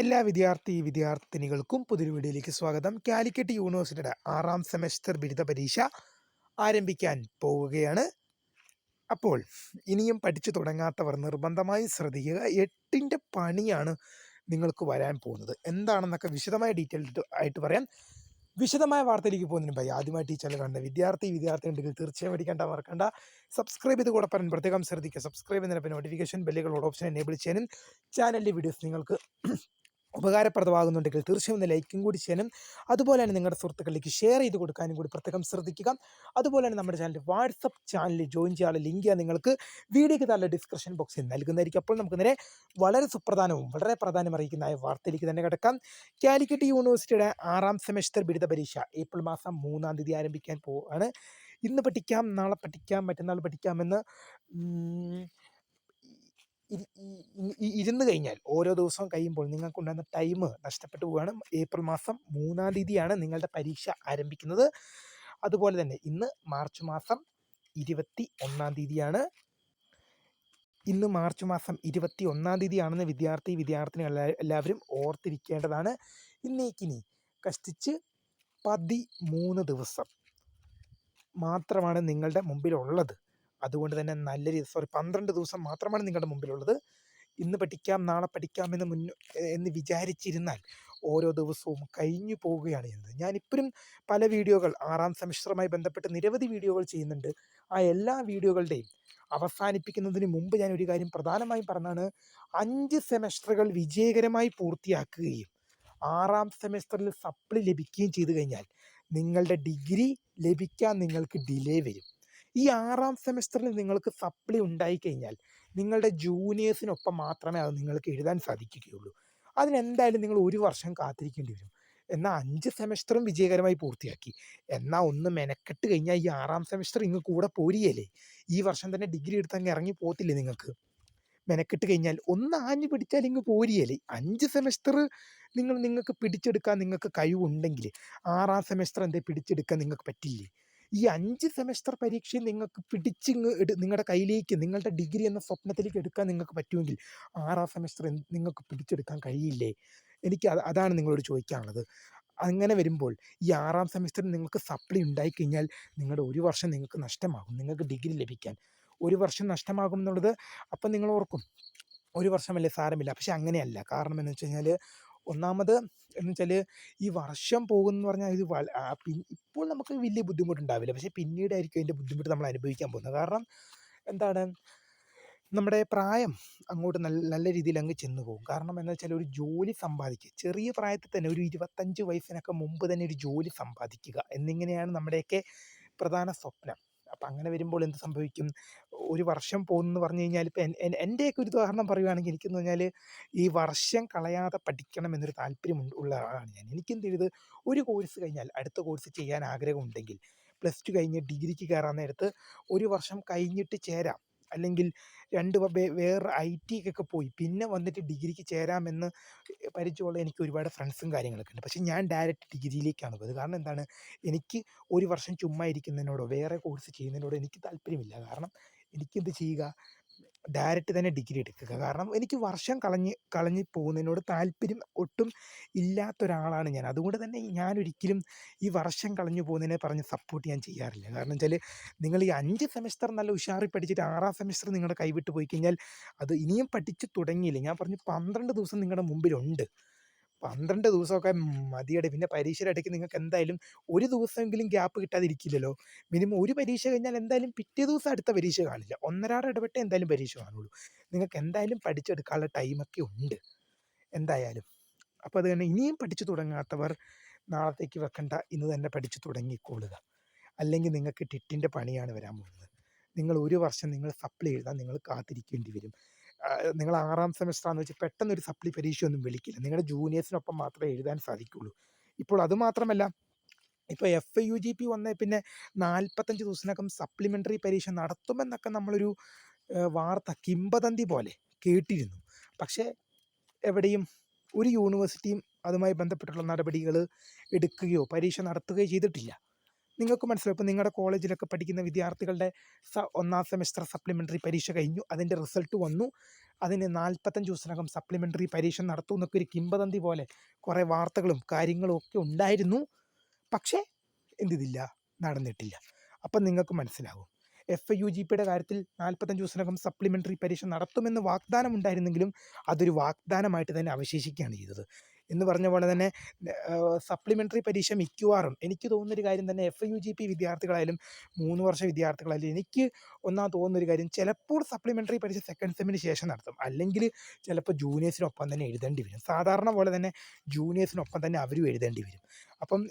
എല്ലാ വിദ്യാർത്ഥിനികൾക്കും പുതിയൊരു വീഡിയോയിലേക്ക് സ്വാഗതം. കാലിക്കറ്റ് യൂണിവേഴ്സിറ്റിയുടെ 6ാം സെമസ്റ്റർ ബിരുദ പരീക്ഷ ആരംഭിക്കാൻ പോവുകയാണ്. അപ്പോൾ ഇനിയും പഠിച്ചു തുടങ്ങാത്തവർ നിർബന്ധമായി ശ്രദ്ധിക്കുക. 8ൻ്റെ പണിയാണ് നിങ്ങൾക്ക് വരാൻ പോകുന്നത്. എന്താണെന്നൊക്കെ വിശദമായ ഡീറ്റെയിൽഡ് ആയിട്ട് പറയാം. വിശദമായ വാർത്തയിലേക്ക് പോകുന്നതിന് മുമ്പായി ആദ്യമായിട്ട് ഈ ചാനൽ കണ്ട വിദ്യാർത്ഥി ഉണ്ടെങ്കിൽ തീർച്ചയായും പഠിക്കേണ്ട മറക്കണ്ട. സബ്സ്ക്രൈബ് ചെയ്ത് കൂടെ പറയാൻ പ്രത്യേകം ശ്രദ്ധിക്കുക. സബ്സ്ക്രൈബ് ചെയ്യുന്നതിന് നോട്ടിഫിക്കേഷൻ ബെല്ലുകളോട് ഓപ്ഷൻ എനേബിൾ ചെയ്യാനും ചാനലിലെ വീഡിയോസ് നിങ്ങൾക്ക് ഉപകാരപ്രദമാകുന്നുണ്ടെങ്കിൽ തീർച്ചയായും ഒന്ന് ലൈക്കും കൂടി ചെയ്യാനും അതുപോലെ തന്നെ നിങ്ങളുടെ സുഹൃത്തുക്കളിലേക്ക് ഷെയർ ചെയ്ത് കൊടുക്കാനും കൂടി പ്രത്യേകം ശ്രദ്ധിക്കുക. അതുപോലെ തന്നെ നമ്മുടെ ചാനൽ വാട്സപ്പ് ചാനലിൽ ജോയിൻ ചെയ്യാനുള്ള ലിങ്ക് നിങ്ങൾക്ക് വീഡിയോയ്ക്ക് താഴെ ഡിസ്ക്രിപ്ഷൻ ബോക്സിൽ നൽകുന്നതായിരിക്കും. അപ്പോൾ നമുക്ക് നേരെ വളരെ സുപ്രധാനവും വളരെ പ്രാധാന്യം അറിയിക്കുന്ന വാർത്തയിലേക്ക് തന്നെ കിടക്കാം. കാലിക്കറ്റ് യൂണിവേഴ്സിറ്റിയുടെ 6ാം സെമസ്റ്റർ ബിരുദ പരീക്ഷ ഏപ്രിൽ മാസം 3-ാം തീയതി ആരംഭിക്കാൻ പോവുകയാണ്. ഇന്ന് പഠിക്കാം, നാളെ പഠിക്കാം, മറ്റന്നാൾ പഠിക്കാമെന്ന് ഇരുന്ന് കഴിഞ്ഞാൽ ഓരോ ദിവസവും കഴിയുമ്പോൾ നിങ്ങൾക്കുണ്ടാകുന്ന ടൈം നഷ്ടപ്പെട്ടു പോവുകയാണ്. ഏപ്രിൽ മാസം 3-ാം തീയതിയാണ് നിങ്ങളുടെ പരീക്ഷ ആരംഭിക്കുന്നത്. അതുപോലെ തന്നെ ഇന്ന് മാർച്ച് മാസം 21-ാം തീയതിയാണ്. ഇന്ന് മാർച്ച് മാസം 21-ാം തീയതിയാണെന്ന് വിദ്യാർത്ഥിനികൾ എല്ലാവരും ഓർത്തിരിക്കേണ്ടതാണ്. ഇന്നേക്കിനി കഷ്ടിച്ച് 13 ദിവസം മാത്രമാണ് നിങ്ങളുടെ മുമ്പിലുള്ളത്. അതുകൊണ്ട് തന്നെ 12 ദിവസം മാത്രമാണ് നിങ്ങളുടെ മുമ്പിലുള്ളത്. ഇന്ന് പഠിക്കാം, നാളെ പഠിക്കാം എന്ന് വിചാരിച്ചിരുന്നാൽ ഓരോ ദിവസവും കഴിഞ്ഞു പോവുകയാണ് ചെയ്യുന്നത്. ഞാനിപ്പോഴും പല വീഡിയോകൾ 6ാം സെമസ്റ്ററുമായി ബന്ധപ്പെട്ട് നിരവധി വീഡിയോകൾ ചെയ്യുന്നുണ്ട്. ആ എല്ലാ വീഡിയോകളുടെയും അവസാനിപ്പിക്കുന്നതിന് മുമ്പ് ഞാൻ ഒരു കാര്യം പ്രധാനമായും പറഞ്ഞാണ്. 5 സെമസ്റ്ററുകൾ വിജയകരമായി പൂർത്തിയാക്കുകയും 6ാം സെമസ്റ്ററിൽ സപ്ലി ലഭിക്കുകയും ചെയ്തു കഴിഞ്ഞാൽ നിങ്ങളുടെ ഡിഗ്രി ലഭിക്കാൻ നിങ്ങൾക്ക് ഡിലേ വരും. ഈ 6ാം സെമസ്റ്ററിൽ നിങ്ങൾക്ക് സപ്ലി ഉണ്ടായിക്കഴിഞ്ഞാൽ നിങ്ങളുടെ ജൂനിയേഴ്സിനൊപ്പം മാത്രമേ അത് നിങ്ങൾക്ക് എഴുതാൻ സാധിക്കുകയുള്ളൂ. അതിനെന്തായാലും നിങ്ങൾ 1 വർഷം കാത്തിരിക്കേണ്ടി വരും. എന്നാൽ 5 സെമസ്റ്ററും വിജയകരമായി പൂർത്തിയാക്കി. എന്നാൽ ഒന്ന് മെനക്കെട്ട് കഴിഞ്ഞാൽ ഈ 6ാം സെമസ്റ്റർ ഇങ്ങ് കൂടെ പോരുകയല്ലേ. ഈ വർഷം തന്നെ ഡിഗ്രി എടുത്തങ്ങ് ഇറങ്ങി പോകത്തില്ലേ നിങ്ങൾക്ക്. മെനക്കെട്ട് കഴിഞ്ഞാൽ ഒന്ന് ആഞ്ഞു പിടിച്ചാൽ ഇങ്ങ് പോരുകയല്ലേ. 5 സെമസ്റ്റർ നിങ്ങൾക്ക് പിടിച്ചെടുക്കാൻ നിങ്ങൾക്ക് കഴിവുണ്ടെങ്കിൽ 6ാം സെമസ്റ്റർ പിടിച്ചെടുക്കാൻ നിങ്ങൾക്ക് പറ്റില്ലേ. ഈ 5 സെമസ്റ്റർ പരീക്ഷയും നിങ്ങൾക്ക് നിങ്ങളുടെ കയ്യിലേക്ക് നിങ്ങളുടെ ഡിഗ്രി എന്ന സ്വപ്നത്തിലേക്ക് എടുക്കാൻ നിങ്ങൾക്ക് പറ്റുമെങ്കിൽ 6ാം സെമസ്റ്റർ നിങ്ങൾക്ക് പിടിച്ചെടുക്കാൻ കഴിയില്ലേ. എനിക്ക് അതാണ് നിങ്ങളോട് ചോദിക്കാനുള്ളത്. അങ്ങനെ വരുമ്പോൾ ഈ 6ാം സെമസ്റ്ററിൽ നിങ്ങൾക്ക് സപ്ലി ഉണ്ടായിക്കഴിഞ്ഞാൽ നിങ്ങളുടെ 1 വർഷം നിങ്ങൾക്ക് നഷ്ടമാകും. നിങ്ങൾക്ക് ഡിഗ്രി ലഭിക്കാൻ 1 വർഷം നഷ്ടമാകും എന്നുള്ളത് അപ്പം നിങ്ങൾ ഓർക്കും. 1 വർഷമല്ലേ, സാരമില്ല. പക്ഷെ അങ്ങനെയല്ല. കാരണം എന്ന് വെച്ച് കഴിഞ്ഞാൽ ഒന്നാമത് എന്ന് വെച്ചാൽ ഈ വർഷം പോകുമെന്ന് പറഞ്ഞാൽ ഇത് ഇപ്പോൾ നമുക്ക് വലിയ ബുദ്ധിമുട്ടുണ്ടാവില്ല. പക്ഷേ പിന്നീടായിരിക്കും അതിൻ്റെ ബുദ്ധിമുട്ട് നമ്മൾ അനുഭവിക്കാൻ പോകുന്നത്. കാരണം എന്താണ്, നമ്മുടെ പ്രായം അങ്ങോട്ട് നല്ല രീതിയിൽ അങ്ങ് ചെന്ന് പോകും. കാരണം എന്താ വെച്ചാൽ ഒരു ജോലി സമ്പാദിക്കുക, ചെറിയ പ്രായത്തിൽ തന്നെ ഒരു 25 വയസ്സിനൊക്കെ മുമ്പ് തന്നെ ഒരു ജോലി സമ്പാദിക്കുക എന്നിങ്ങനെയാണ് നമ്മുടെയൊക്കെ പ്രധാന സ്വപ്നം. അപ്പം അങ്ങനെ വരുമ്പോൾ എന്ത് സംഭവിക്കും? 1 വർഷം പോകുമെന്ന് പറഞ്ഞു കഴിഞ്ഞാൽ ഇപ്പം എൻ്റെയൊക്കെ ഒരു ഉദാഹരണം പറയുകയാണെങ്കിൽ എനിക്കെന്ന് പറഞ്ഞാൽ ഈ വർഷം കളയാതെ പഠിക്കണം എന്നൊരു താല്പര്യം ഉള്ള ആളാണ് ഞാൻ. എനിക്കെന്ത് ചെയ്ത് ഒരു കോഴ്സ് കഴിഞ്ഞാൽ അടുത്ത കോഴ്സ് ചെയ്യാൻ ആഗ്രഹമുണ്ടെങ്കിൽ +2 കഴിഞ്ഞ് ഡിഗ്രിക്ക് കയറാൻ നേരത്ത് 1 വർഷം കഴിഞ്ഞിട്ട് ചേരാം, അല്ലെങ്കിൽ വേറെ IT-ക്കൊക്കെ പോയി പിന്നെ വന്നിട്ട് ഡിഗ്രിക്ക് ചേരാമെന്ന് പരിചയമുള്ള എനിക്ക് ഒരുപാട് ഫ്രണ്ട്സും കാര്യങ്ങളൊക്കെ ഉണ്ട്. പക്ഷേ ഞാൻ ഡയറക്റ്റ് ഡിഗ്രിയിലേക്കാണ് പോയത്. കാരണം എന്താണ്, എനിക്ക് 1 വർഷം ചുമ്മാ ഇരിക്കുന്നതിനോടോ വേറെ കോഴ്സ് ചെയ്യുന്നതിനോടോ എനിക്ക് താല്പര്യമില്ല. കാരണം എനിക്കെന്ത് ചെയ്യുക, ഡയറക്റ്റ് തന്നെ ഡിഗ്രി എടുക്കുക. കാരണം എനിക്ക് വർഷം കളഞ്ഞ് പോകുന്നതിനോട് താല്പര്യം ഒട്ടും ഇല്ലാത്തൊരാളാണ് ഞാൻ. അതുകൊണ്ട് തന്നെ ഞാനൊരിക്കലും ഈ വർഷം കളഞ്ഞു പോകുന്നതിനെ പറഞ്ഞ് സപ്പോർട്ട് ഞാൻ ചെയ്യാറില്ല. കാരണം വെച്ചാൽ നിങ്ങൾ ഈ 5 സെമസ്റ്റർ നല്ല ഉഷാറിൽ പഠിച്ചിട്ട് 6ാം സെമസ്റ്റർ നിങ്ങളുടെ കൈവിട്ട് പോയി കഴിഞ്ഞാൽ അത് ഇനിയും പഠിച്ച് തുടങ്ങിയില്ല. ഞാൻ പറഞ്ഞു 12 ദിവസം നിങ്ങളുടെ മുമ്പിലുണ്ട്. 12 ദിവസമൊക്കെ മതിയുടെ. പിന്നെ പരീക്ഷയുടെ ഇടയ്ക്ക് നിങ്ങൾക്ക് എന്തായാലും ഒരു ദിവസമെങ്കിലും ഗ്യാപ്പ് കിട്ടാതിരിക്കില്ലല്ലോ. മിനിമം ഒരു പരീക്ഷ കഴിഞ്ഞാൽ എന്തായാലും പിറ്റേ ദിവസം അടുത്ത പരീക്ഷ കാണില്ല. ഒന്നരാട ഇടവിട്ടേ എന്തായാലും പരീക്ഷ കാണുള്ളൂ. നിങ്ങൾക്ക് എന്തായാലും പഠിച്ചെടുക്കാനുള്ള ടൈമൊക്കെ ഉണ്ട് എന്തായാലും. അപ്പോൾ അത് തന്നെ ഇനിയും പഠിച്ചു തുടങ്ങാത്തവർ നാളത്തേക്ക് വെക്കണ്ട, ഇന്ന് തന്നെ പഠിച്ചു തുടങ്ങിക്കൊള്ളുക. അല്ലെങ്കിൽ നിങ്ങൾക്ക് ടിറ്റിൻ്റെ പണിയാണ് വരാൻ പോകുന്നത്. നിങ്ങൾ 1 വർഷം നിങ്ങൾ സപ്ലി എഴുതാൻ നിങ്ങൾ കാത്തിരിക്കേണ്ടി വരും. നിങ്ങൾ 6ാം സെമസ്റ്ററാണെന്ന് വെച്ച് പെട്ടെന്നൊരു സപ്ലി പരീക്ഷയൊന്നും വിളിക്കില്ല. നിങ്ങളുടെ ജൂനിയേഴ്സിനൊപ്പം മാത്രമേ എഴുതാൻ സാധിക്കുകയുള്ളൂ. ഇപ്പോൾ അതുമാത്രമല്ല, ഇപ്പോൾ FIUGP വന്നേ പിന്നെ 45 ദിവസത്തിനകം സപ്ലിമെൻ്ററി പരീക്ഷ നടത്തുമെന്നൊക്കെ നമ്മളൊരു വാർത്ത കിംവദന്തി പോലെ കേട്ടിരുന്നു. പക്ഷേ എവിടെയും ഒരു യൂണിവേഴ്സിറ്റിയും അതുമായി ബന്ധപ്പെട്ടുള്ള നടപടികൾ എടുക്കുകയോ പരീക്ഷ നടത്തുകയോ ചെയ്തിട്ടില്ല. നിങ്ങൾക്ക് മനസ്സിലാവും. ഇപ്പം നിങ്ങളുടെ കോളേജിലൊക്കെ പഠിക്കുന്ന വിദ്യാർത്ഥികളുടെ ഒന്നാം സെമസ്റ്റർ സപ്ലിമെൻ്ററി പരീക്ഷ കഴിഞ്ഞു. അതിൻ്റെ റിസൾട്ട് വന്നു. അതിന് 45 ദിവസത്തിനകം സപ്ലിമെൻ്ററി പരീക്ഷ നടത്തും എന്നൊക്കെ ഒരു കിംവദന്തി പോലെ കുറേ വാർത്തകളും കാര്യങ്ങളും ഒക്കെ ഉണ്ടായിരുന്നു. പക്ഷേ എന്ത് ചെയ്തില്ല, നടന്നിട്ടില്ല. അപ്പം നിങ്ങൾക്ക് മനസ്സിലാകും. FIUGPയുടെ കാര്യത്തിൽ 45 ദിവസത്തിനകം സപ്ലിമെൻ്ററി പരീക്ഷ നടത്തുമെന്ന് വാഗ്ദാനം ഉണ്ടായിരുന്നെങ്കിലും അതൊരു വാഗ്ദാനമായിട്ട് തന്നെ അവശേഷിക്കുകയാണ് ചെയ്തത്. എന്ന് പറഞ്ഞ പോലെ തന്നെ സപ്ലിമെൻ്ററി പരീക്ഷ മിക്കവാറും എനിക്ക് തോന്നുന്നൊരു കാര്യം തന്നെ FIUGP വിദ്യാർത്ഥികളായാലും 3 വർഷ വിദ്യാർത്ഥികളായാലും എനിക്ക് തോന്നുന്നൊരു കാര്യം, ചിലപ്പോൾ സപ്ലിമെൻ്ററി പരീക്ഷ സെക്കൻഡ് സെമ്മിന് ശേഷം നടത്തും. അല്ലെങ്കിൽ ചിലപ്പോൾ ജൂനിയേഴ്സിനൊപ്പം തന്നെ എഴുതേണ്ടി വരും. സാധാരണ പോലെ തന്നെ ജൂനിയേഴ്സിനൊപ്പം തന്നെ അവരും എഴുതേണ്ടി വരും. അപ്പം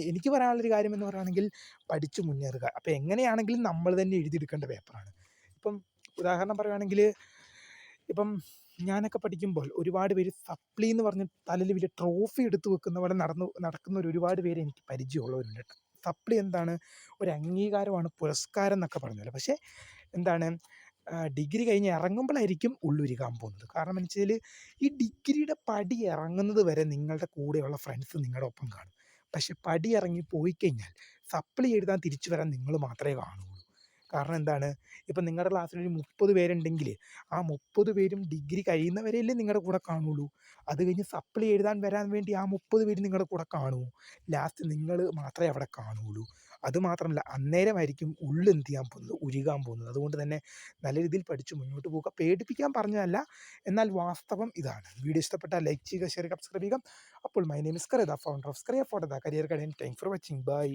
എനിക്ക് പറയാനുള്ളൊരു കാര്യം എന്ന് പറയുകയാണെങ്കിൽ പഠിച്ച് മുന്നേറുക. അപ്പം എങ്ങനെയാണെങ്കിലും നമ്മൾ തന്നെ എഴുതിയെടുക്കേണ്ട പേപ്പറാണ്. ഇപ്പം ഉദാഹരണം പറയുകയാണെങ്കിൽ ഇപ്പം ഞാനൊക്കെ പഠിക്കുമ്പോൾ ഒരുപാട് പേര് സപ്ലി എന്ന് പറഞ്ഞ് തലയിൽ വലിയ ട്രോഫി എടുത്ത് വെക്കുന്ന പോലെ നടക്കുന്ന ഒരുപാട് പേര് എനിക്ക് പരിചയമുള്ളവരുണ്ട്. സപ്ലി എന്താണ്, ഒരു അംഗീകാരമാണ്, പുരസ്കാരം എന്നൊക്കെ പറഞ്ഞല്ലോ. പക്ഷേ എന്താണ്, ഡിഗ്രി കഴിഞ്ഞ് ഇറങ്ങുമ്പോഴായിരിക്കും ഉള്ളുരുകാൻ പോകുന്നത്. കാരണം എന്ന് വെച്ചാൽ ഈ ഡിഗ്രിയുടെ പടി ഇറങ്ങുന്നത് വരെ നിങ്ങളുടെ കൂടെയുള്ള ഫ്രണ്ട്സ് നിങ്ങളുടെ ഒപ്പം കാണും. പക്ഷെ പടി ഇറങ്ങി പോയി കഴിഞ്ഞാൽ സപ്ലി എഴുതാൻ തിരിച്ചു വരാൻ നിങ്ങൾ മാത്രമേ കാണുള്ളൂ. കാരണം എന്താണ്, ഇപ്പം നിങ്ങളുടെ ക്ലാസ്സിലൊരു 30 പേരുണ്ടെങ്കിൽ ആ 30 പേരും ഡിഗ്രി കഴിയുന്നവരെയല്ലേ നിങ്ങളുടെ കൂടെ കാണുള്ളൂ. അത് കഴിഞ്ഞ് സപ്ലി എഴുതാൻ വരാൻ വേണ്ടി ആ 30 പേര് നിങ്ങളുടെ കൂടെ കാണുമോ? ലാസ്റ്റ് നിങ്ങൾ മാത്രമേ അവിടെ കാണുള്ളൂ. അതുമാത്രമല്ല, അന്നേരമായിരിക്കും എന്ത് ചെയ്യാൻ പോകുന്നത്, ഉരുകാൻ പോകുന്നത്. അതുകൊണ്ട് തന്നെ നല്ല രീതിയിൽ പഠിച്ച് മുന്നോട്ട് പോകുക. പേടിപ്പിക്കാൻ പറഞ്ഞതല്ല, എന്നാൽ വാസ്തവം ഇതാണ്. വീഡിയോ ഇഷ്ടപ്പെട്ടാൽ ലൈക്ക് ചെയ്യുക, ഷെയർ ചെയ്യുക, സബ്സ്ക്രൈബ് ചെയ്യുക. അപ്പോൾ my name is Kariya, the founder of Scaria for the career guidance. Thanks for watching. By.